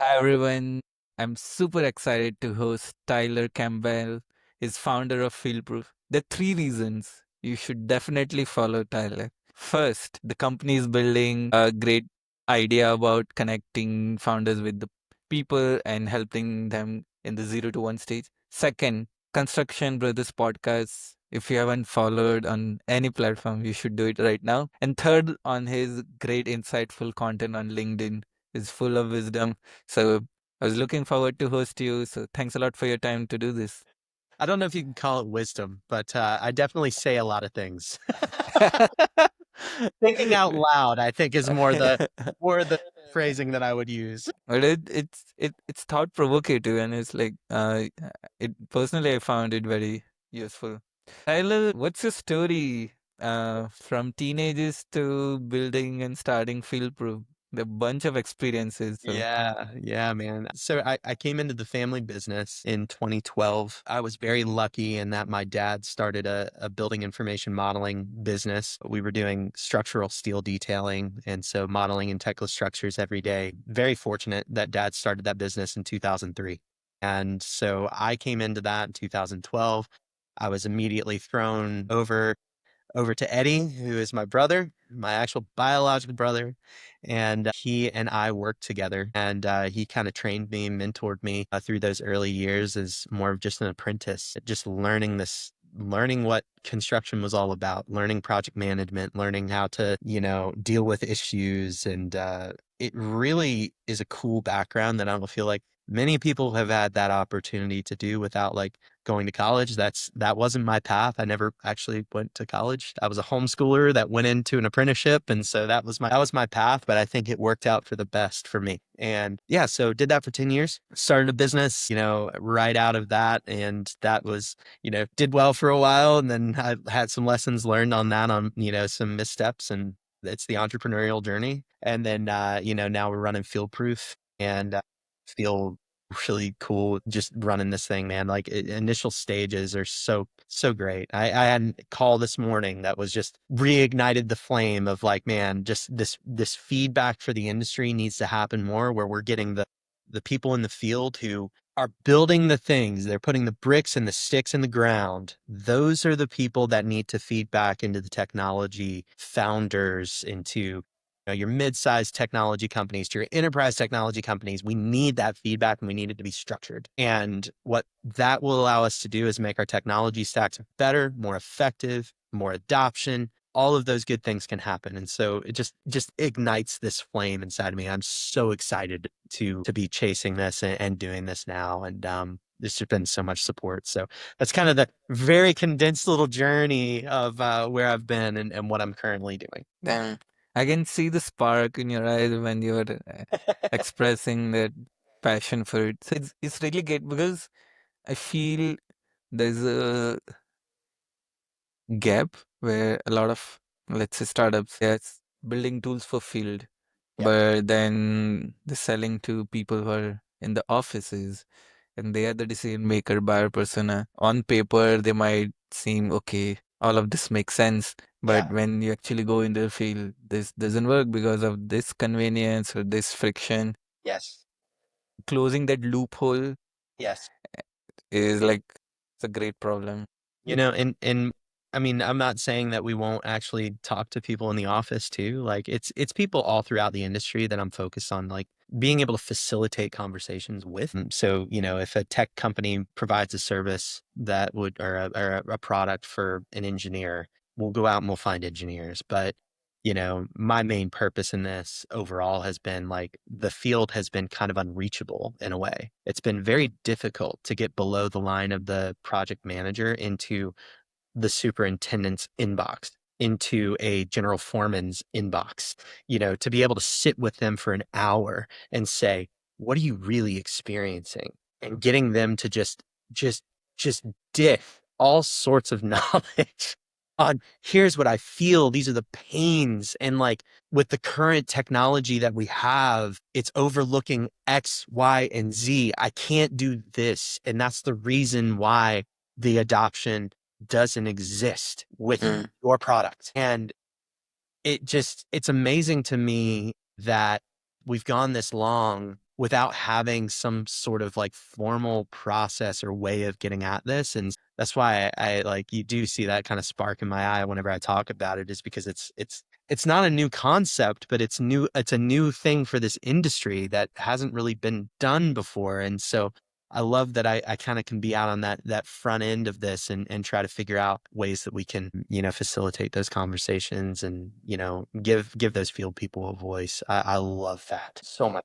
Hi everyone. I'm super excited to host Tyler Campbell, is founder of FieldProof. There are three reasons you should definitely follow Tyler. First, the company is building a great idea about connecting founders with the people and helping them in the 0 to 1 stage. Second, Construction Brothers podcast. If you haven't followed on any platform, you should do it right now. And third, on his great insightful content on LinkedIn is full of wisdom. So I was looking forward to host you. So thanks a lot for your time to do this. I don't know if you can call it wisdom, but I definitely say a lot of things. Thinking out loud, I think, is more the phrasing that I would use. But it's thought provocative and it's like it personally I found it very useful. Tyler, what's your story from teenagers to building and starting FieldProof? A bunch of experiences. So Yeah, man. So I came into the family business in 2012. I was very lucky in that my dad started a building information modeling business. We were doing structural steel detailing, and so modeling and technical structures every day. Very fortunate that dad started that business in 2003. And so I came into that in 2012. I was immediately thrown over to Eddie, who is my brother, my actual biological brother. And he and I worked together, and he kind of trained me, mentored me through those early years as more of just an apprentice, just learning what construction was all about, learning project management, learning how to, deal with issues. And it really is a cool background that I don't feel like many people have had that opportunity to do without like going to college. That wasn't my path. I never actually went to college. I was a homeschooler that went into an apprenticeship, and so that was my path, but I think it worked out for the best for me. And yeah, so did that for 10 years. Started a business, right out of that, and that was, did well for a while, and then I had some lessons learned on that, on, some missteps, and it's the entrepreneurial journey. And then now we're running FieldProof, and feel really cool just running this thing, man. Like initial stages are so great. I had a call this morning that was just reignited the flame of like, man, just this feedback for the industry needs to happen more, where we're getting the people in the field who are building the things. They're putting the bricks and the sticks in the ground. Those are the people that need to feed back into the technology founders, into your mid-sized technology companies, to your enterprise technology companies. We need that feedback, and we need it to be structured. And what that will allow us to do is make our technology stacks better, more effective, more adoption. All of those good things can happen. And so it just ignites this flame inside of me. I'm so excited to be chasing this and doing this now. And there's just been so much support. So that's kind of the very condensed little journey of where I've been and what I'm currently doing. then I can see the spark in your eyes when you're expressing that passion for it. So it's really great because I feel there's a gap where a lot of, let's say, startups, yes, building tools for field, Yep. but then they're selling to people who are in the offices and they are the decision maker, buyer persona. On paper, they might seem okay, all of this makes sense. But Yeah. when you actually go in the field, this doesn't work because of this convenience or this friction. Yes. Closing that loophole Yes. is like, it's a great problem. And I mean, I'm not saying that we won't actually talk to people in the office too. Like it's people all throughout the industry that I'm focused on, like being able to facilitate conversations with. So, if a tech company provides a service that would, or a product for an engineer, we'll go out and we'll find engineers. But, my main purpose in this overall has been like the field has been kind of unreachable in a way. It's been very difficult to get below the line of the project manager into the superintendent's inbox, into a general foreman's inbox, to be able to sit with them for an hour and say, what are you really experiencing? And getting them to just, just diff all sorts of knowledge on, here's what I feel. These are the pains. And like with the current technology that we have, it's overlooking X, Y, and Z. I can't do this. And that's the reason why the adoption doesn't exist with your product. And it's amazing to me that we've gone this long without having some sort of like formal process or way of getting at this. And that's why I like, you do see that kind of spark in my eye whenever I talk about it, is because it's not a new concept, but it's a new thing for this industry that hasn't really been done before. And so I love that I kind of can be out on that front end of this and try to figure out ways that we can, facilitate those conversations and, give those field people a voice. I love that so much.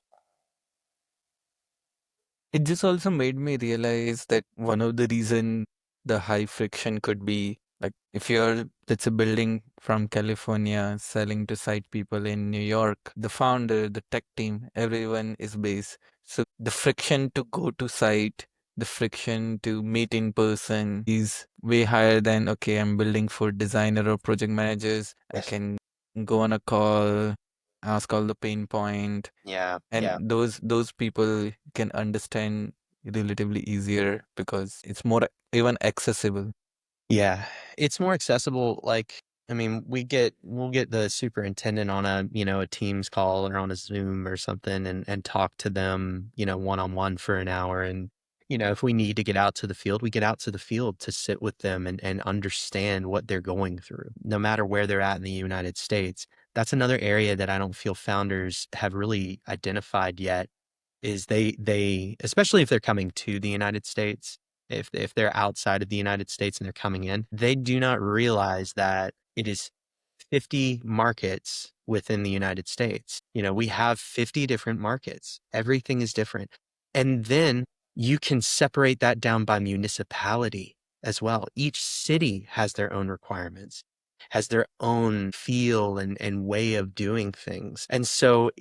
It just also made me realize that one of the reason the high friction could be like if you're let's say building from California selling to site people in New York, the founder, the tech team, everyone is based. So the friction to go to site, the friction to meet in person is way higher than okay, I'm building for designer or project managers. I Yes. can go on a call, ask all the pain point, Yeah. and Yeah. those people can understand relatively easier because it's more even accessible. Yeah, it's more accessible. Like, I mean, we'll get the superintendent on a Teams call or on a Zoom or something and talk to them, one on one for an hour. And, if we need to get out to the field, we get out to the field to sit with them and understand what they're going through, no matter where they're at in the United States. That's another area that I don't feel founders have really identified yet, is they especially if they're coming to the United States, if they're outside of the United States and they're coming in, they do not realize that it is 50 markets within the United States. We have 50 different markets. Everything is different. And then you can separate that down by municipality as well. Each city has their own requirements, has their own feel and way of doing things. And so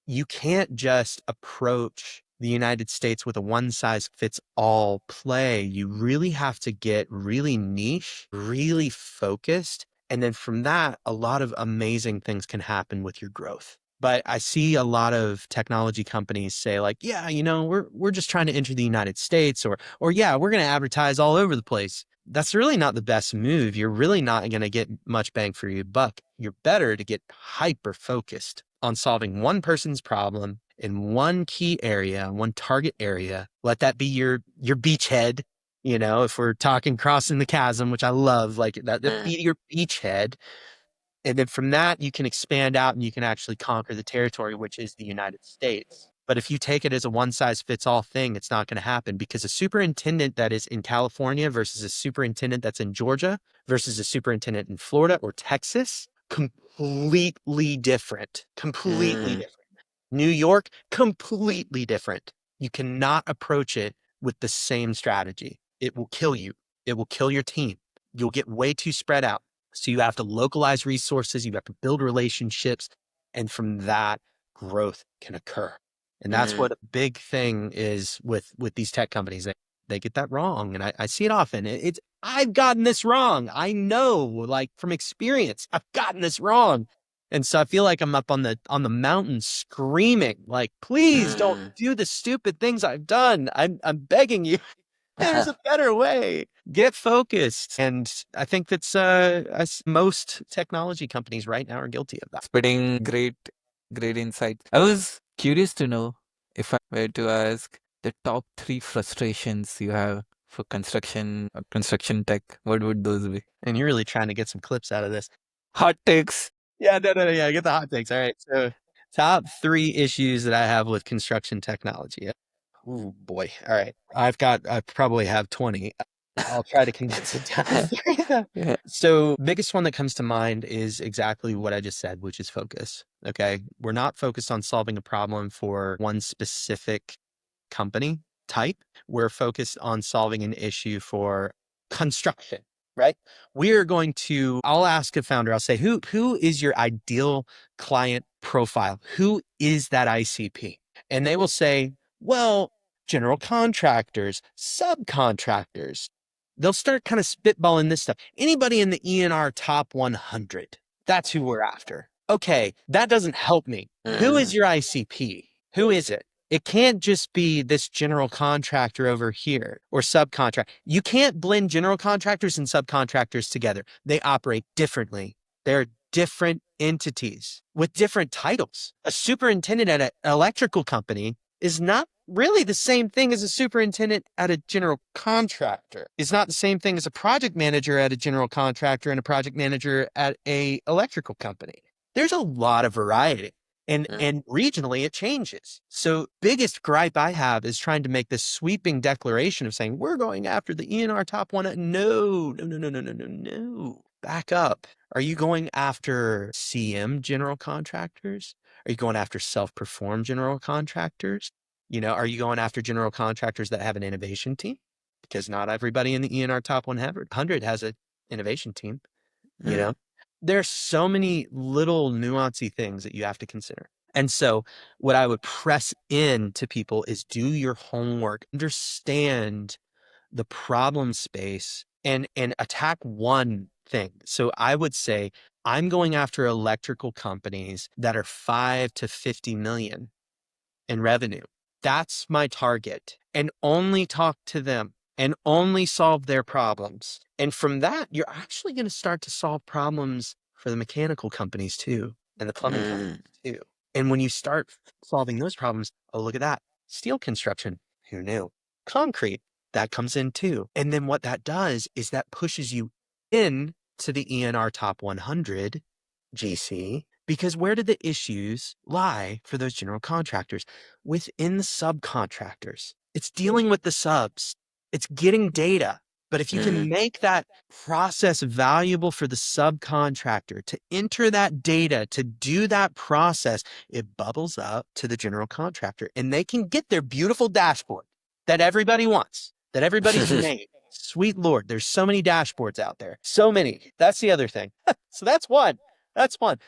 you can't just approach the United States with a one size fits all play. You really have to get really niche, really focused. And then from that, a lot of amazing things can happen with your growth. But I see a lot of technology companies say like, yeah, we're just trying to enter the United States, or yeah, we're going to advertise all over the place. That's really not the best move. You're really not going to get much bang for your buck. You're better to get hyper focused on solving one person's problem in one key area, one target area. Let that be your beachhead. If we're talking crossing the chasm, which I love, like that be your beachhead. And then from that, you can expand out and you can actually conquer the territory, which is the United States. But if you take it as a one size fits all thing, it's not going to happen, because a superintendent that is in California versus a superintendent that's in Georgia versus a superintendent in Florida or Texas, completely different, completely different. New York, completely different. You cannot approach it with the same strategy. It will kill you. It will kill your team. You'll get way too spread out. So you have to localize resources, you have to build relationships, and from that, growth can occur. And that's what a big thing is with these tech companies. They get that wrong. And I see it often. I've gotten this wrong. I know, like from experience, I've gotten this wrong. And so I feel like I'm up on the mountain screaming, like, please don't do the stupid things I've done. I'm begging you. There's a better way. Get focused. And I think that's most technology companies right now are guilty of that. Spitting great insight. I was curious to know if I were to ask the top three frustrations you have for construction or construction tech, what would those be? And you're really trying to get some clips out of this. Hot takes. Yeah, no, yeah, get the hot takes. All right. So top 3 issues that I have with construction technology. Oh boy. All right. I probably have 20. I'll try to condense it down to 3. Yeah. So biggest one that comes to mind is exactly what I just said, which is focus. Okay. We're not focused on solving a problem for one specific company type. We're focused on solving an issue for construction, right? I'll ask a founder, I'll say, who is your ideal client profile? Who is that ICP? And they will say, well, general contractors, subcontractors. They'll start kind of spitballing this stuff. Anybody in the ENR top 100. That's who we're after. Okay, that doesn't help me. Who is your ICP? Who is it? It can't just be this general contractor over here or subcontract. You can't blend general contractors and subcontractors together. They operate differently. They're different entities with different titles. A superintendent at an electrical company is not really the same thing as a superintendent at a general contractor. It's not the same thing as a project manager at a general contractor and a project manager at a electrical company. There's a lot of variety. And regionally it changes. So biggest gripe I have is trying to make this sweeping declaration of saying we're going after the ENR top one. No, no, no, no, no, no, no, no. Back up. Are you going after CM general contractors? Are you going after self-perform general contractors? Are you going after general contractors that have an innovation team? Because not everybody in the ENR top 100 has an innovation team. There's so many little nuancy things that you have to consider. And so what I would press in to people is do your homework, understand the problem space and attack one thing. So I would say I'm going after electrical companies that are 5 to 50 million in revenue. That's my target, and only talk to them and only solve their problems. And from that, you're actually going to start to solve problems for the mechanical companies too, and the plumbing companies too. And when you start solving those problems, oh, look at that. Steel construction, who knew? Concrete, that comes in too. And then what that does is that pushes you in to the ENR top 100 GC, because where did the issues lie for those general contractors? Within the subcontractors. It's dealing with the subs. It's getting data. But if you can make that process valuable for the subcontractor to enter that data, to do that process, it bubbles up to the general contractor and they can get their beautiful dashboard that everybody wants, that everybody's made. Sweet Lord, there's so many dashboards out there. So many. That's the other thing. So that's one. That's one.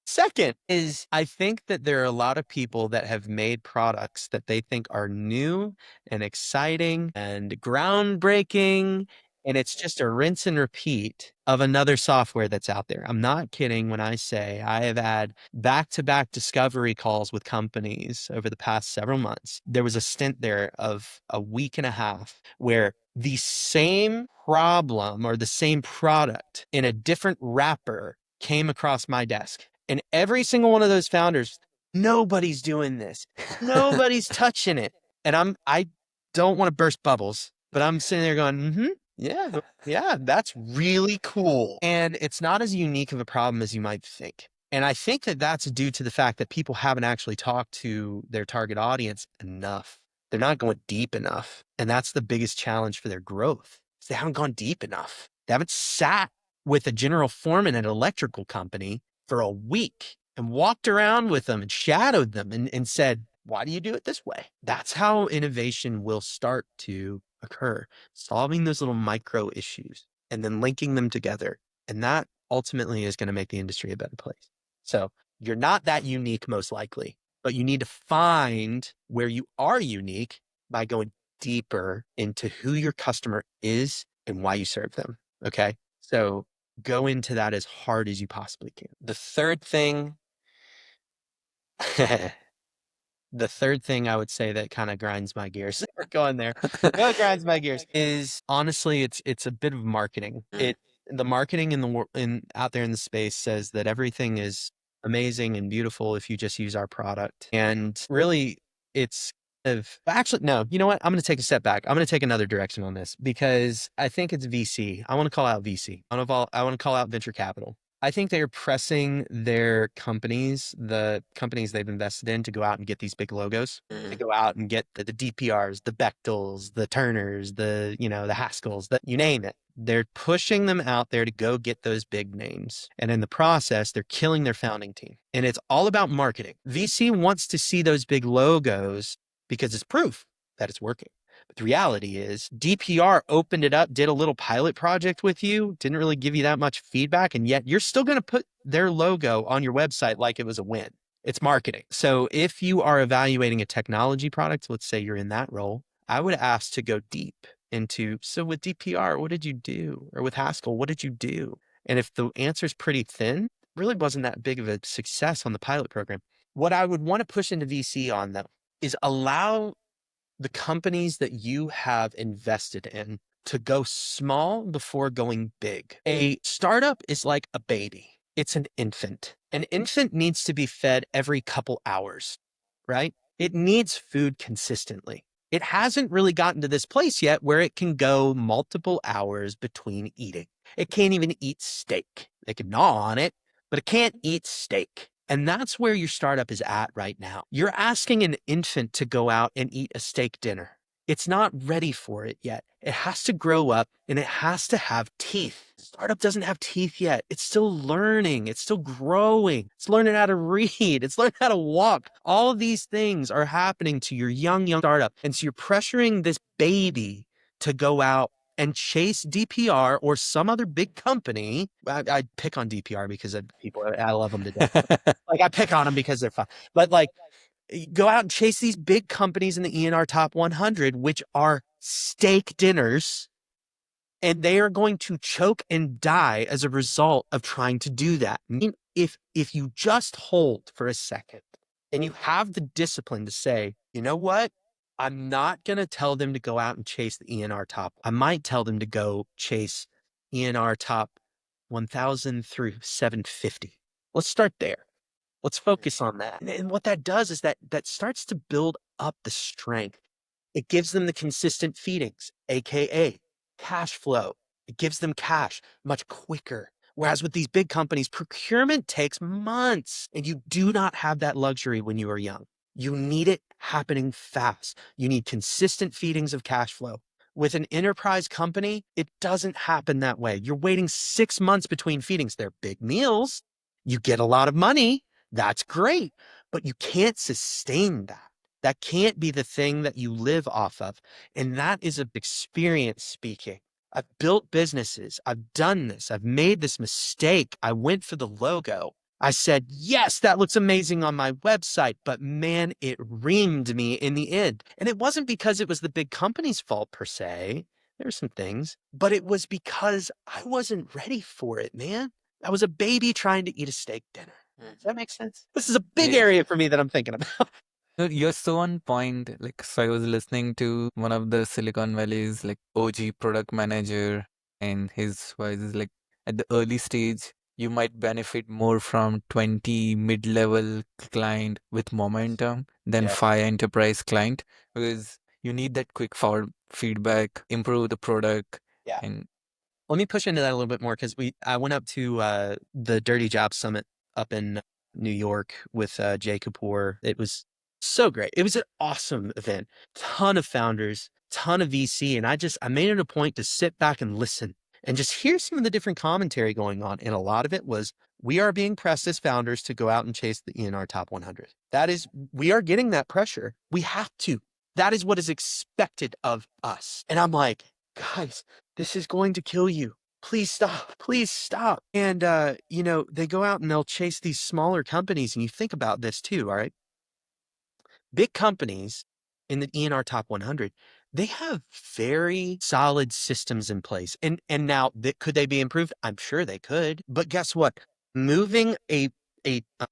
Second is I think that there are a lot of people that have made products that they think are new and exciting and groundbreaking. And it's just a rinse and repeat of another software that's out there. I'm not kidding when I say I have had back-to-back discovery calls with companies over the past several months. There was a stint there of a week and a half where the same problem or the same product in a different wrapper came across my desk. And every single one of those founders, nobody's doing this. Nobody's touching it. And I don't want to burst bubbles, but I'm sitting there going, yeah, that's really cool. And it's not as unique of a problem as you might think. And I think that that's due to the fact that people haven't actually talked to their target audience enough. They're not going deep enough. And that's the biggest challenge for their growth. Is they haven't gone deep enough. They haven't sat with a general foreman at an electrical company for a week and walked around with them and shadowed them and said, why do you do it this way? That's how innovation will start to occur, solving those little micro issues and then linking them together. And that ultimately is going to make the industry a better place. So you're not that unique, most likely, but you need to find where you are unique by going deeper into who your customer is and why you serve them. Okay. So go into that as hard as you possibly can. The third thing, the third thing I would say that kind of grinds my gears, we're going there, what grinds my gears is honestly, it's a bit of marketing. The marketing in out there in the space says that everything is amazing and beautiful if you just use our product. And really it's actually, no, you know what? I'm going to take a step back. I'm going to take another direction on this because I think it's VC. I want to call out VC. I want to call out venture capital. I think they're pressing their companies, the companies they've invested in, to go out and get these big logos, to go out and get the DPRs, the Bechtels, the Turners, the Haskells, you name it. They're pushing them out there to go get those big names. And in the process, they're killing their founding team. And it's all about marketing. VC wants to see those big logos because it's proof that it's working. But the reality is DPR opened it up, did a little pilot project with you, didn't really give you that much feedback. And yet you're still going to put their logo on your website like it was a win. It's marketing. So if you are evaluating a technology product, let's say you're in that role, I would ask to go deep into, so with DPR, what did you do? Or with Haskell, what did you do? And if the answer is pretty thin, really wasn't that big of a success on the pilot program. What I would want to push into VC on though is allow the companies that you have invested in to go small before going big. A startup is like a baby. It's an infant. An infant needs to be fed every couple hours, right? It needs food consistently. It hasn't really gotten to this place yet where it can go multiple hours between eating. It can't even eat steak. They can gnaw on it, but it can't eat steak. And that's where your startup is at right now. You're asking an infant to go out and eat a steak dinner. It's not ready for it yet. It has to grow up and it has to have teeth. Startup doesn't have teeth yet. It's still learning. It's still growing. It's learning how to read. It's learning how to walk. All of these things are happening to your young startup. And so you're pressuring this baby to go out and chase DPR or some other big company. I pick on DPR because people, I love them to death. Like I pick on them because they're fun. But like, go out and chase these big companies in the ENR top 100, which are steak dinners, and they are going to choke and die as a result of trying to do that. I mean, if you just hold for a second and you have the discipline to say, you know what? I'm not going to tell them to go out and chase the ENR top. I might tell them to go chase ENR top 1000 through 750. Let's start there. Let's focus on that. And what that does is that starts to build up the strength. It gives them the consistent feedings, AKA cash flow. It gives them cash much quicker. Whereas with these big companies, procurement takes months, and you do not have that luxury when you are young. You need it happening fast. You need consistent feedings of cash flow. With an enterprise company, it doesn't happen that way. You're waiting 6 months between feedings. They're big meals. You get a lot of money. That's great, but you can't sustain that. That can't be the thing that you live off of. And that is an experience speaking. I've built businesses. I've done this. I've made this mistake. I went for the logo. I said, yes, that looks amazing on my website, but man, it reamed me in the end. And it wasn't because it was the big company's fault per se. There were some things, but it was because I wasn't ready for it, man. I was a baby trying to eat a steak dinner. Does that make sense? This is a big Yeah. area for me that I'm thinking about. No, you're so on point. Like, so I was listening to one of the Silicon Valley's like OG product manager, and his advice is like, at the early stage, you might benefit more from 20 mid-level client with momentum than Yeah. 5 enterprise client, because you need that quick forward feedback, improve the product, Yeah. and Let me push into that a little bit more because I went up to the Dirty Job Summit up in New York with Jay Kapoor. It was so great. It was an awesome event. Ton of founders, ton of VC, and I made it a point to sit back and listen and just hear some of the different commentary going on. And a lot of it was, we are being pressed as founders to go out and chase the ENR top 100. That is, we are getting that pressure. We have to. That is what is expected of us. And I'm like, guys, this is going to kill you. Please stop. Please stop. And, they go out and they'll chase these smaller companies. And you think about this too, all right? Big companies in the ENR top 100, they have very solid systems in place. And now could they be improved? I'm sure they could. But guess what? Moving a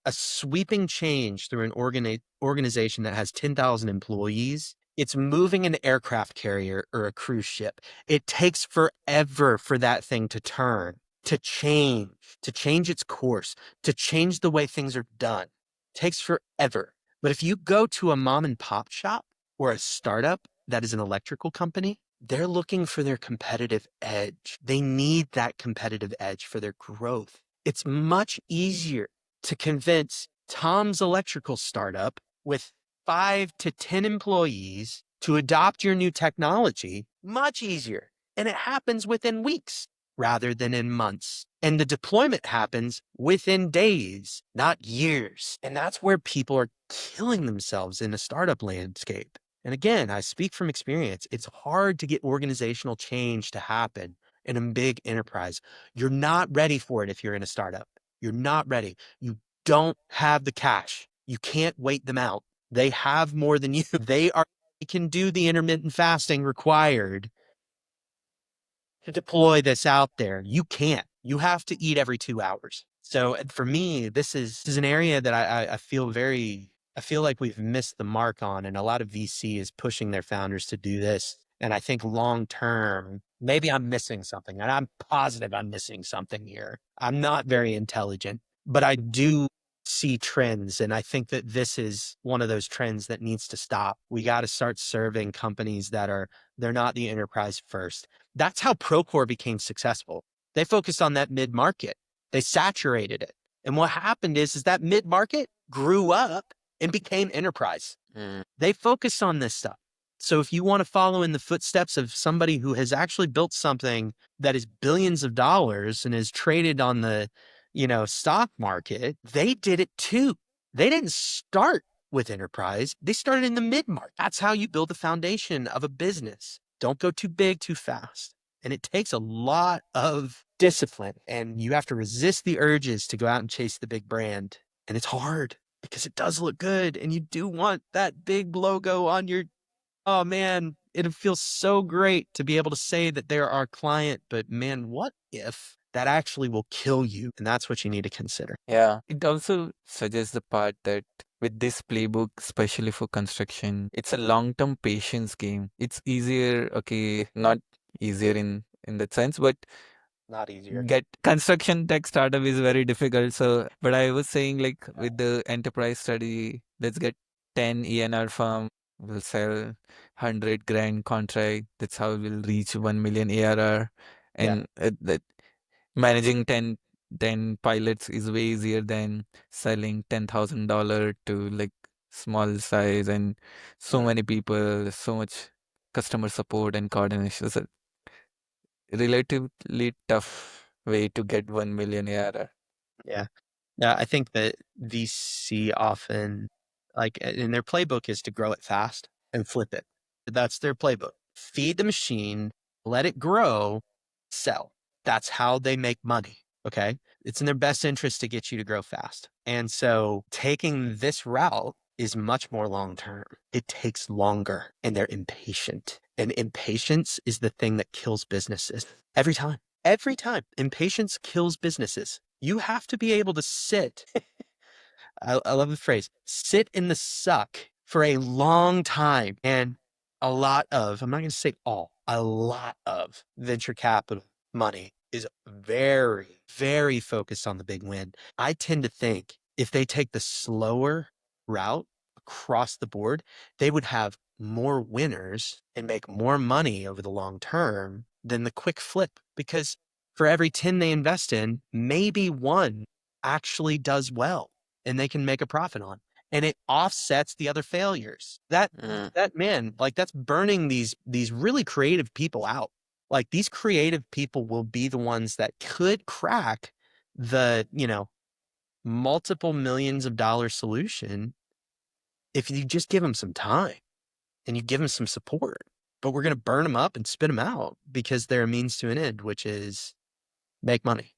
sweeping change through an organization that has 10,000 employees, it's moving an aircraft carrier or a cruise ship. It takes forever for that thing to turn, to change its course, to change the way things are done. It takes forever. But if you go to a mom and pop shop or a startup that is an electrical company, they're looking for their competitive edge. They need that competitive edge for their growth. It's much easier to convince Tom's electrical startup with 5 to 10 employees to adopt your new technology, much easier. And it happens within weeks rather than in months. And the deployment happens within days, not years. And that's where people are killing themselves in the startup landscape. And again, I speak from experience. It's hard to get organizational change to happen in a big enterprise. You're not ready for it if you're in a startup. You're not ready. You don't have the cash. You can't wait them out. They have more than you. They can do the intermittent fasting required to deploy this out there. You can't. You have to eat every 2 hours. So for me, this is an area that I feel like we've missed the mark on, and a lot of VC is pushing their founders to do this. And I think long term, maybe I'm missing something, and I'm positive I'm missing something here. I'm not very intelligent, but I do. see trends. And I think that this is one of those trends that needs to stop. We got to start serving companies they're not the enterprise first. That's how Procore became successful. They focused on that mid market, they saturated it. And what happened is that mid market grew up and became enterprise. They focus on this stuff. So if you want to follow in the footsteps of somebody who has actually built something that is billions of dollars and is traded on the, stock market, they did it too. They didn't start with enterprise. They started in the mid market. That's how you build the foundation of a business. Don't go too big too fast. And it takes a lot of discipline, and you have to resist the urges to go out and chase the big brand. And it's hard because it does look good, and you do want that big logo on your, oh man, it feels so great to be able to say that they're our client, but man, what if that actually will kill you? And that's what you need to consider. Yeah. It also suggests the part that with this playbook, especially for construction, it's a long-term patience game. It's easier, okay, not easier in that sense, but Not easier. get construction tech startup is very difficult. So, but I was saying like with the enterprise study, let's get 10 ENR firm, we'll sell 100 grand contract. That's how we'll reach 1 million ARR. Yeah. And that managing 10 pilots is way easier than selling $10,000 to like small size and so many people, so much customer support and coordination. So relatively tough way to get 1 million ARR. Yeah. Yeah. I think that VC often, like, in their playbook is to grow it fast and flip it. That's their playbook. Feed the machine, let it grow, sell. That's how they make money. Okay. It's in their best interest to get you to grow fast. And so taking this route is much more long term. It takes longer, and they're impatient. And impatience is the thing that kills businesses every time. Every time. Impatience kills businesses. You have to be able to sit. I love the phrase, sit in the suck for a long time. And I'm not going to say all, a lot of venture capital money is very, very focused on the big win. I tend to think if they take the slower route across the board, they would have more winners and make more money over the long term than the quick flip, because for every 10 they invest in, maybe one actually does well and they can make a profit on. And it offsets the other failures. That man, like, that's burning these really creative people out. Like, these creative people will be the ones that could crack the, multiple millions of dollar solution if you just give them some time and you give them some support. But we're going to burn them up and spit them out because they're a means to an end, which is make money.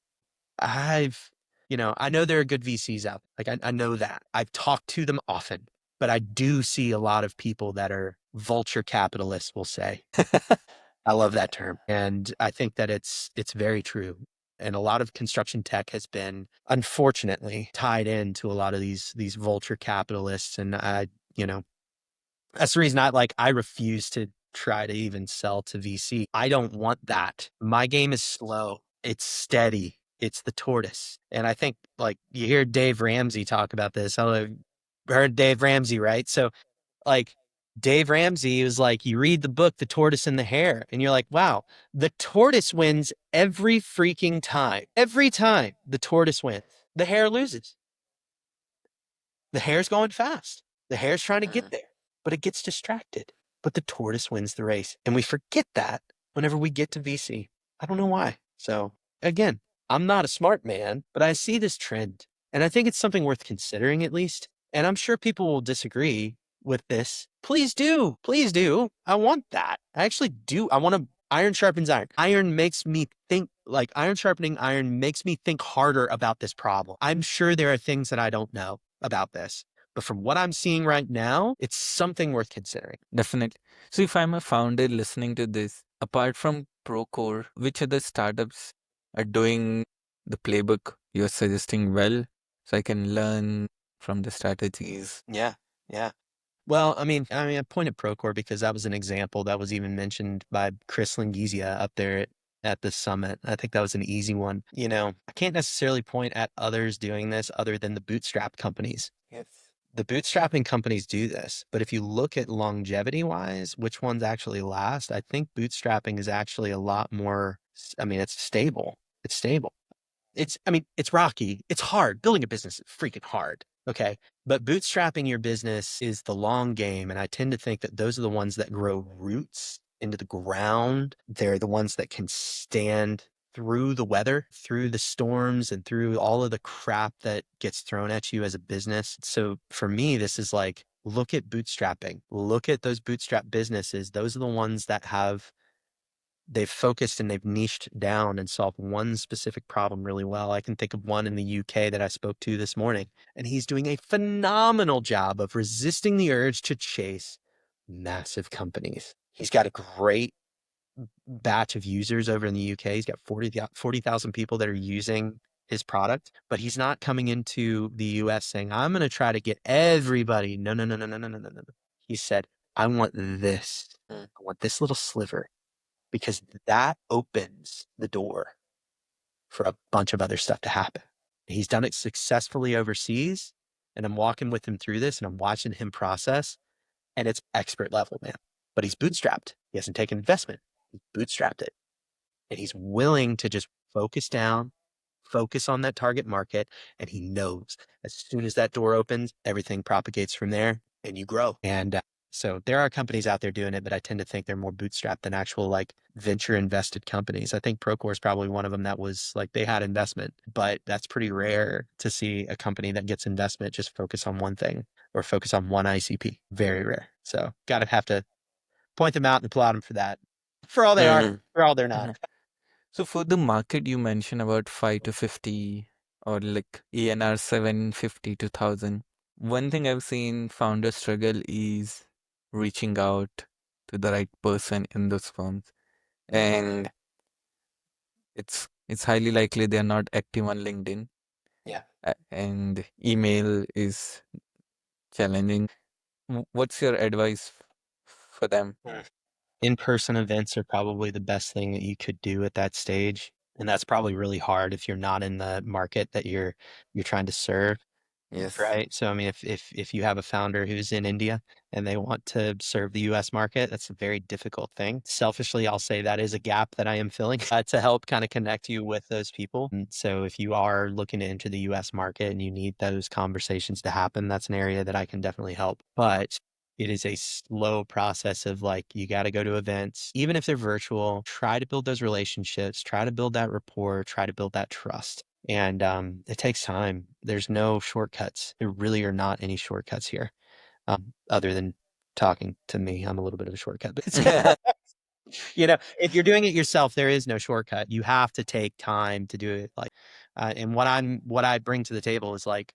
I know there are good VCs out there. Like, I know that. I've talked to them often, but I do see a lot of people that are vulture capitalists, we'll say. I love that term. And I think that it's very true. And a lot of construction tech has been, unfortunately, tied into a lot of these vulture capitalists. And that's the reason I refuse to try to even sell to VC. I don't want that. My game is slow. It's steady. It's the tortoise. And I think, like, you hear Dave Ramsey talk about this. I heard Dave Ramsey, right? So, like, Dave Ramsey was like, you read the book, The Tortoise and the Hare, and you're like, wow, the tortoise wins every freaking time. Every time the tortoise wins, the hare loses. The hare's going fast. The hare's trying to get there, but it gets distracted. But the tortoise wins the race. And we forget that whenever we get to VC. I don't know why. So again, I'm not a smart man, but I see this trend, and I think it's something worth considering at least. And I'm sure people will disagree with this. Please do. Please do. I want that. I actually do. I want to. Iron sharpens iron. Iron sharpening iron makes me think harder about this problem. I'm sure there are things that I don't know about this, but from what I'm seeing right now, it's something worth considering. Definitely. So if I'm a founder listening to this, apart from Procore, which other startups are doing the playbook you're suggesting well, so I can learn from the strategies? Yeah. Yeah. Well, I pointed Procore because that was an example that was even mentioned by Chris Langizia up there at the summit. I think that was an easy one. I can't necessarily point at others doing this other than the bootstrap companies. Yes. The bootstrapping companies do this, but if you look at longevity wise, which ones actually last, I think bootstrapping is actually a lot more, I mean, it's stable. It's stable. It's rocky. It's hard. Building a business is freaking hard. Okay. But bootstrapping your business is the long game. And I tend to think that those are the ones that grow roots into the ground. They're the ones that can stand through the weather, through the storms, and through all of the crap that gets thrown at you as a business. So for me, this is like, look at bootstrapping, look at those bootstrap businesses. Those are the ones that they've focused and they've niched down and solved one specific problem really well. I can think of one in the UK that I spoke to this morning, and he's doing a phenomenal job of resisting the urge to chase massive companies. He's got a great batch of users over in the UK. He's got 40,000 people that are using his product, but he's not coming into the US saying, I'm going to try to get everybody. No, no, no, no, no, no, no, no, no. He said, I want this. I want this little sliver because that opens the door for a bunch of other stuff to happen. He's done it successfully overseas, and I'm walking with him through this and I'm watching him process, and it's expert level, man. But he's bootstrapped. He hasn't taken investment. He's bootstrapped it. And he's willing to just focus down, focus on that target market. And he knows as soon as that door opens, everything propagates from there and you grow. And so there are companies out there doing it, but I tend to think they're more bootstrapped than actual like venture invested companies. I think Procore is probably one of them that was like they had investment, but that's pretty rare to see a company that gets investment just focus on one thing or focus on one ICP. Very rare. So gotta have to point them out and applaud them for that. For all they are, for all they're not. Mhm. So for the market you mentioned about 5 to 50 or like ENR 750 to 1000. One thing I've seen founders struggle is reaching out to the right person in those firms. And it's highly likely they're not active on LinkedIn. Yeah. And email is challenging. What's your advice for them? In-person events are probably the best thing that you could do at that stage. And that's probably really hard if you're not in the market that you're trying to serve. Yes. Right. So, I mean, if you have a founder who's in India and they want to serve the US market, that's a very difficult thing. Selfishly, I'll say that is a gap that I am filling to help kind of connect you with those people. And so if you are looking to enter the US market and you need those conversations to happen, that's an area that I can definitely help. But it is a slow process of like, you got to go to events, even if they're virtual, try to build those relationships, try to build that rapport, try to build that trust. And it takes time. There's no shortcuts. There really are not any shortcuts here, other than talking to me. I'm a little bit of a shortcut, but if you're doing it yourself, there is no shortcut. You have to take time to do it. Like, and what I bring to the table is like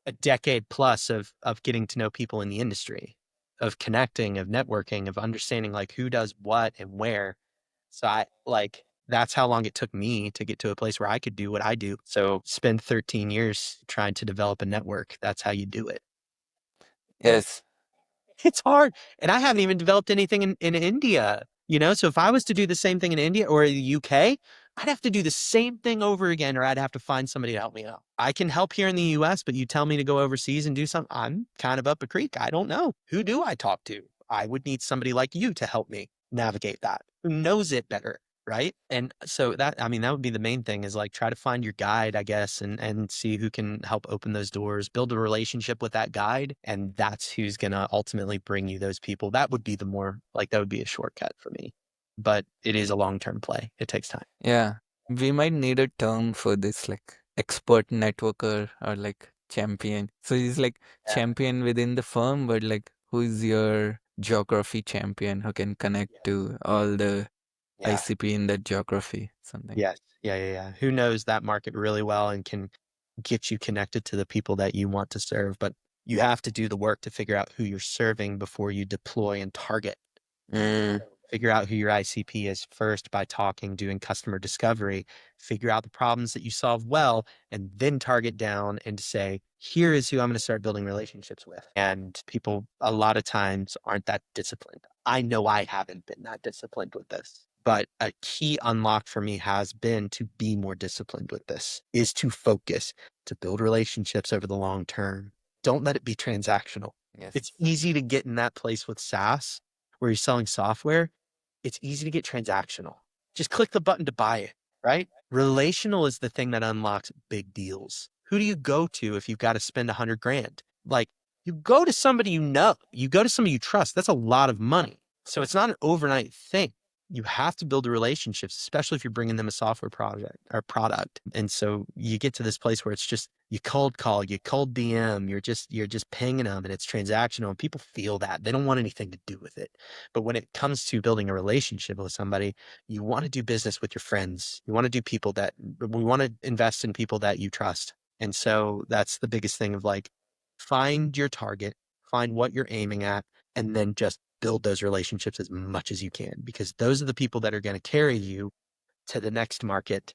a decade plus of getting to know people in the industry, of connecting, of networking, of understanding like who does what and where. So I like that's how long it took me to get to a place where I could do what I do. So spend 13 years trying to develop a network. That's how you do it. Yes. It's hard. And I haven't even developed anything in India, So if I was to do the same thing in India or the UK, I'd have to do the same thing over again, or I'd have to find somebody to help me out. I can help here in the US, but you tell me to go overseas and do something, I'm kind of up a creek. I don't know. Who do I talk to? I would need somebody like you to help me navigate that, who knows it better. Right. And so that would be the main thing is like try to find your guide, I guess, and see who can help open those doors, build a relationship with that guide. And that's who's going to ultimately bring you those people. That would be that would be a shortcut for me. But it is a long-term play. It takes time. Yeah. We might need a term for this, like expert networker or like champion. So he's like Yeah. champion within the firm, but like who is your geography champion who can connect to all the Yeah. ICP in that geography? Something. Yes. Yeah. Yeah. Yeah. Who knows that market really well and can get you connected to the people that you want to serve. But you have to do the work to figure out who you're serving before you deploy and target. Figure out who your ICP is first by talking, doing customer discovery, figure out the problems that you solve well, and then target down and say, here is who I'm going to start building relationships with. And people a lot of times aren't that disciplined. I know I haven't been that disciplined with this. But a key unlock for me has been to be more disciplined with this, is to focus, to build relationships over the long term. Don't let it be transactional. Yes. It's easy to get in that place with SaaS where you're selling software. It's easy to get transactional. Just click the button to buy it, right? Relational is the thing that unlocks big deals. Who do you go to if you've got to spend 100 grand? Like, you go to somebody you know, you go to somebody you trust. That's a lot of money. So it's not an overnight thing. You have to build the relationships, especially if you're bringing them a software project or product. And so you get to this place where it's just you cold call, you cold DM, you're just pinging them, and it's transactional, and people feel that they don't want anything to do with it. But when it comes to building a relationship with somebody, you want to do business with your friends. You want to do people that we want to invest in people that you trust. And so that's the biggest thing of like, find your target, find what you're aiming at, and then just build those relationships as much as you can, because those are the people that are going to carry you to the next market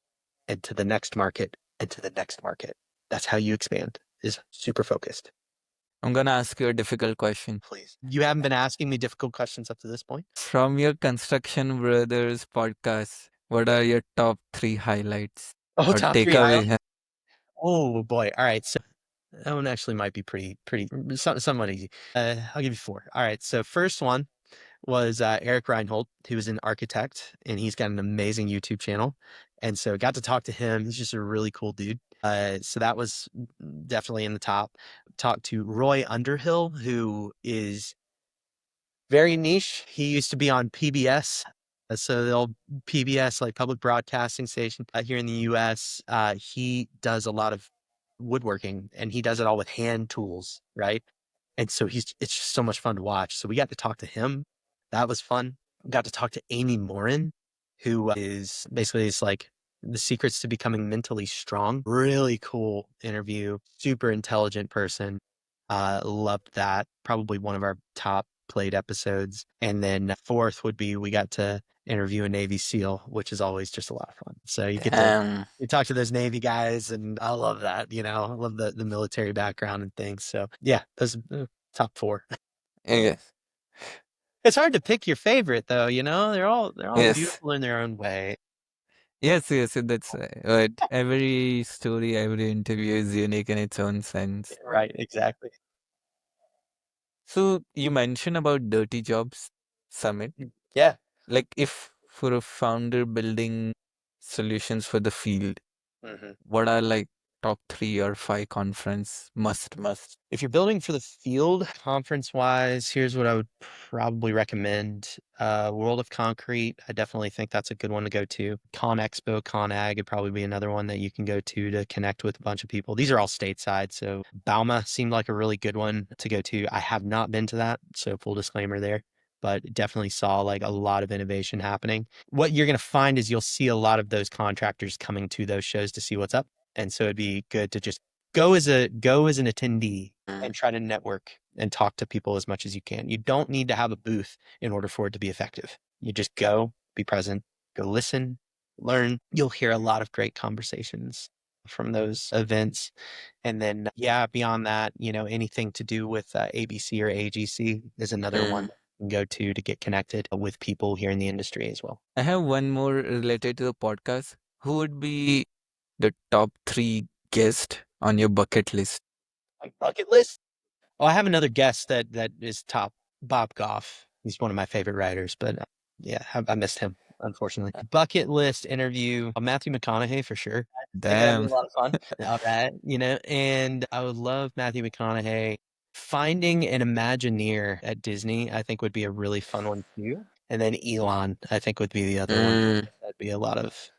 and to the next market and to the next market. That's how you expand, is super focused. I'm gonna ask you a difficult question. Please. You haven't been asking me difficult questions up to this point. From your Construction Brothers podcast, what are your top three highlights Oh, or top three highlights. takeaway? Oh boy. All right. So that one actually might be pretty somewhat easy. I'll give you four. All right. So first one was Eric Reinhold, who was an architect, and he's got an amazing YouTube channel. And so got to talk to him. He's just a really cool dude. So that was definitely in the top. Talked to Roy Underhill, who is very niche. He used to be on PBS. So the old PBS, like public broadcasting station here in the US. He does a lot of woodworking, and he does it all with hand tools, right? And so it's just so much fun to watch. So we got to talk to him. That was fun. Got to talk to Amy Morin, who is basically it's like the secrets to becoming mentally strong. Really cool interview. Super intelligent person. Loved that. Probably one of our top played episodes. And then fourth would be we got to interview a Navy SEAL, which is always just a lot of fun. So you get to you talk to those Navy guys, and I love that. I love the military background and things. So yeah, those top four. Yes. It's hard to pick your favorite though. They're all Yes. beautiful in their own way. Yes, yes, that's right. But every story, every interview is unique in its own sense. Right, exactly. So you mentioned about Dirty Jobs Summit. Yeah. Like if for a founder building solutions for the field, Mhm. what are like top three or five conference must? If you're building for the field, conference wise, here's what I would probably recommend. World of Concrete, I definitely think that's a good one to go to. Con Expo, Con Ag would probably be another one that you can go to connect with a bunch of people. These are all stateside. So Bauma seemed like a really good one to go to. I have not been to that, so full disclaimer there, but definitely saw like a lot of innovation happening. What you're going to find is you'll see a lot of those contractors coming to those shows to see what's up. And so it'd be good to just go as an attendee and try to network and talk to people as much as you can. You don't need to have a booth in order for it to be effective. You just go, be present, go listen, learn. You'll hear a lot of great conversations from those events. And then, yeah, beyond that, anything to do with ABC or AGC is another one you can go to get connected with people here in the industry as well. I have one more related to the podcast. Who would be the top three guests on your bucket list? Like bucket list. Oh, I have another guest that is top, Bob Goff. He's one of my favorite writers, but yeah, I missed him, unfortunately. Bucket list interview, Matthew McConaughey for sure. I think that'd be a Damn. lot of fun. All right. And I would love Matthew McConaughey. Finding an Imagineer at Disney, I think would be a really fun one too. And then Elon, I think would be the other one.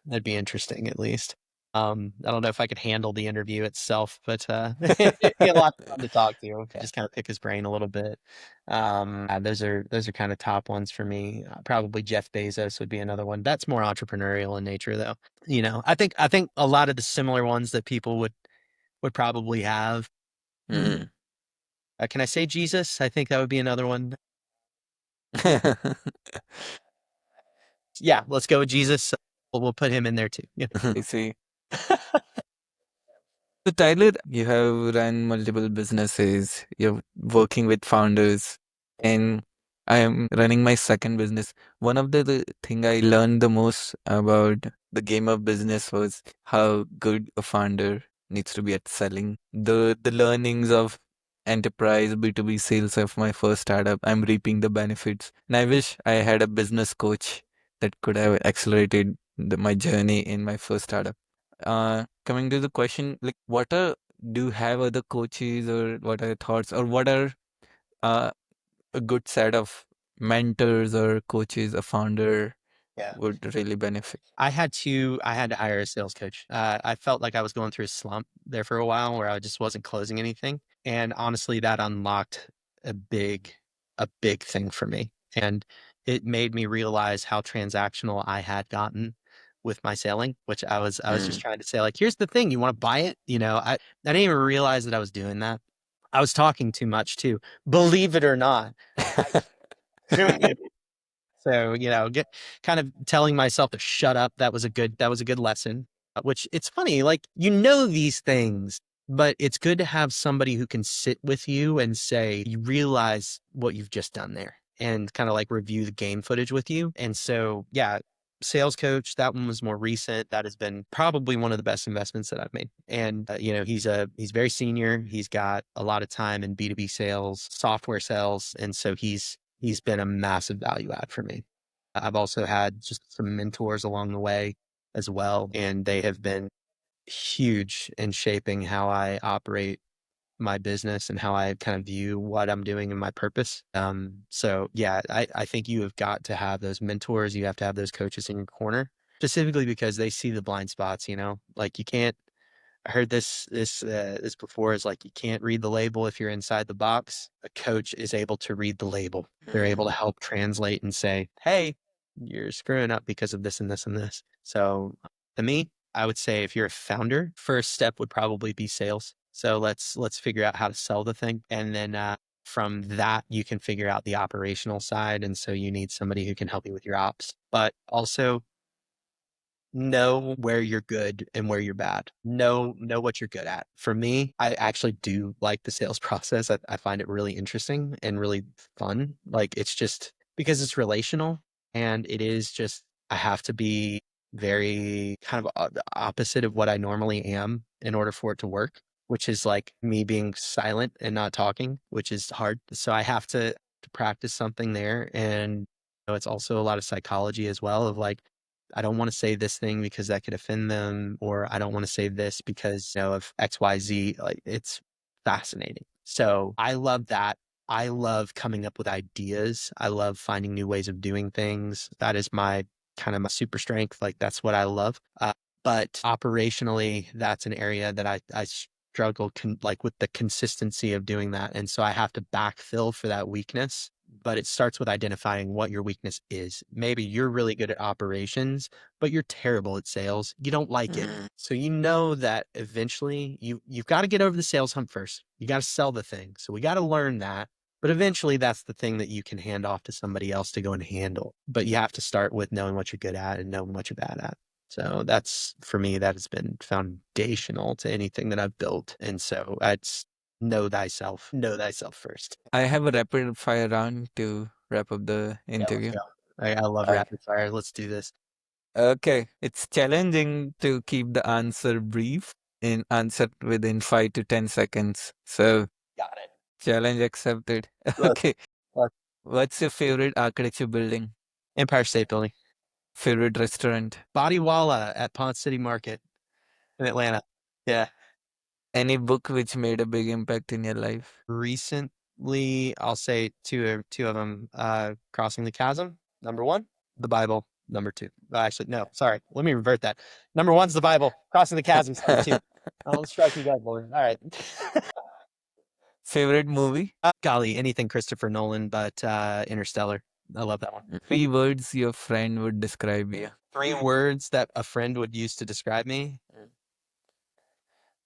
That'd be interesting at least. I don't know if I could handle the interview itself, but it'd be a lot of fun to talk to. Yeah. Just kind of pick his brain a little bit. Those are kind of top ones for me. Probably Jeff Bezos would be another one. That's more entrepreneurial in nature, though. I think a lot of the similar ones that people would probably have. Can I say Jesus? I think that would be another one. Yeah, let's go with Jesus. We'll put him in there too. Yeah. You see. So Tyler, you have run multiple businesses, you're working with founders, and I am running my second business. One of the thing I learned the most about the game of business was how good a founder needs to be at selling. The learnings of enterprise B2B sales of my first startup, I'm reaping the benefits. And I wish I had a business coach that could have accelerated my journey in my first startup. Coming to the question, like, do you have other coaches, or what are your thoughts, or what are uh, a good set of mentors or coaches a founder Yeah. would really benefit? I had to hire a sales coach. I felt like I was going through a slump there for a while where I just wasn't closing anything. And honestly, that unlocked a big, a big thing for me. And it made me realize how transactional I had gotten with my selling, which I was just Mm. trying to say, like, here's the thing, you want to buy it? I didn't even realize that I was doing that. I was talking too much too. Believe it or not. I So, get kind of telling myself to shut up. That was a good lesson. Which it's funny, like these things, but it's good to have somebody who can sit with you and say, you realize what you've just done there and kind of like review the game footage with you. And so, yeah, sales coach, that one was more recent. That has been probably one of the best investments that I've made. And he's very senior. He's got a lot of time in B2B sales, software sales, and so he's been a massive value add for me. I've also had just some mentors along the way as well, and they have been huge in shaping how I operate my business and how I kind of view what I'm doing and my purpose. So yeah, I think you have got to have those mentors. You have to have those coaches in your corner, specifically because they see the blind spots, like you can't, I heard this before is like you can't read the label if you're inside the box. A coach is able to read the label. They're able to Mm. help translate and say, "Hey, you're screwing up because of this and this and this." So, to me, I would say if you're a founder, first step would probably be sales. So let's figure out how to sell the thing, and then from that you can figure out the operational side. And so you need somebody who can help you with your ops, but also know where you're good and where you're bad. Know what you're good at. For me, I actually do like the sales process. I find it really interesting and really fun. Like it's just because it's relational and it is just I have to be very kind of the opposite of what I normally am in order for it to work, which is like me being silent and not talking, which is hard. So I have to practice something there. And it's also a lot of psychology as well of like I don't want to say this thing because that could offend them, or I don't want to say this because, of XYZ. Like it's fascinating. So I love that. I love coming up with ideas. I love finding new ways of doing things. That is my kind of my super strength. Like that's what I love. But operationally, that's an area that I struggle like with the consistency of doing that. And so I have to backfill for that weakness, but it starts with identifying what your weakness is. Maybe you're really good at operations, but you're terrible at sales. You don't like it. Mm. So you know that eventually you've got to get over the sales hump first. You got to sell the thing. So we got to learn that. But eventually that's the thing that you can hand off to somebody else to go and handle. But you have to start with knowing what you're good at and knowing what you're bad at. So that's for me, that has been foundational to anything that I've built. And so it's know thyself first. I have a rapid fire round to wrap up the Yeah, let's interview. go. I love Okay. rapid fire. Let's do this. Okay. It's challenging to keep the answer brief in answer within 5 to 10 seconds. So Got it. challenge accepted. Look, Okay. look. What's your favorite architecture building? Empire State Building. Favorite restaurant? Bodywalla at Ponce City Market in Atlanta. Yeah. Any book which made a big impact in your life? Recently, I'll say two of them. Crossing the Chasm, number one. The Bible, number two. Actually, no, sorry. Let me revert that. Number one's the Bible. Crossing the Chasm's number two. I'll strike you guys, Lord. All right. Favorite movie? Golly, anything Christopher Nolan, but Interstellar. I love that one. 3 words your friend would describe you. 3 words that a friend would use to describe me.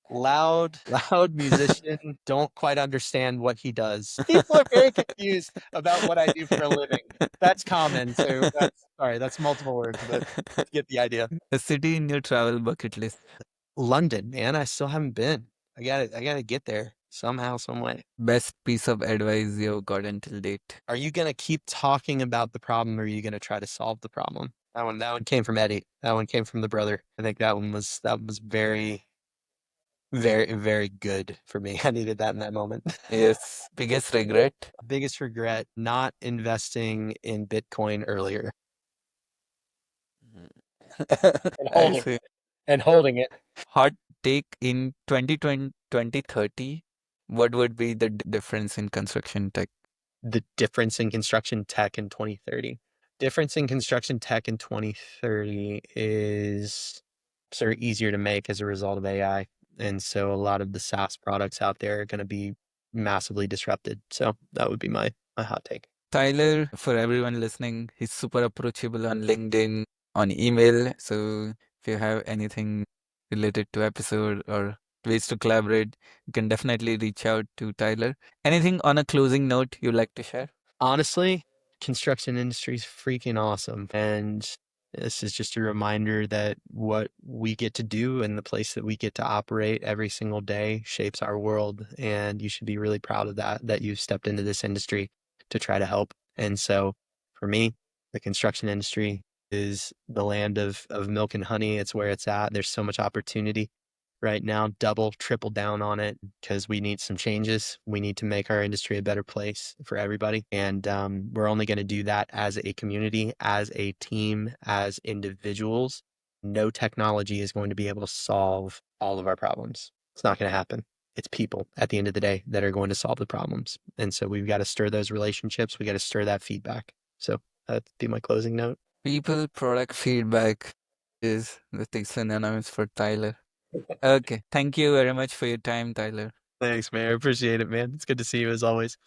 Loud, loud musician, don't quite understand what he does. People are very confused about what I do for a living. That's common. So that's sorry, that's multiple words, but you get the idea. A city in your travel bucket list. London, man, I still haven't been. I gotta get there. somehow, some way. Best piece of advice you've got until date. Are you going to keep talking about the problem or are you going to try to solve the problem? That one came from Eddie. That one came from the brother. I think that was very, very, very good for me. I needed that in that moment. Yes. Biggest regret? Biggest regret, not investing in Bitcoin earlier and I holding see. and holding it. Hot take in 2020, 2030, what would be the difference in construction tech? The difference in construction tech in 2030. Difference in construction tech in 2030 is sort of easier to make as a result of AI. And so a lot of the SaaS products out there are going to be massively disrupted. So that would be my hot take. Tyler, for everyone listening, he's super approachable on LinkedIn, on email. So if you have anything related to episode or ways to collaborate, you can definitely reach out to Tyler. Anything on a closing note you'd like to share? Honestly, construction industry is freaking awesome. And this is just a reminder that what we get to do and the place that we get to operate every single day shapes our world. And you should be really proud of that you've stepped into this industry to try to help. And so for me, the construction industry is the land of milk and honey. It's where it's at. There's so much opportunity right now, double, triple down on it because we need some changes. We need to make our industry a better place for everybody. And we're only going to do that as a community, as a team, as individuals. No technology is going to be able to solve all of our problems. It's not going to happen. It's people at the end of the day that are going to solve the problems. And so we've got to stir those relationships. We got to stir that feedback. So that'd be my closing note. People product feedback is the thing synonymous for Tyler. Okay. Thank you very much for your time, Tyler. Thanks, man. I appreciate it, man. It's good to see you as always.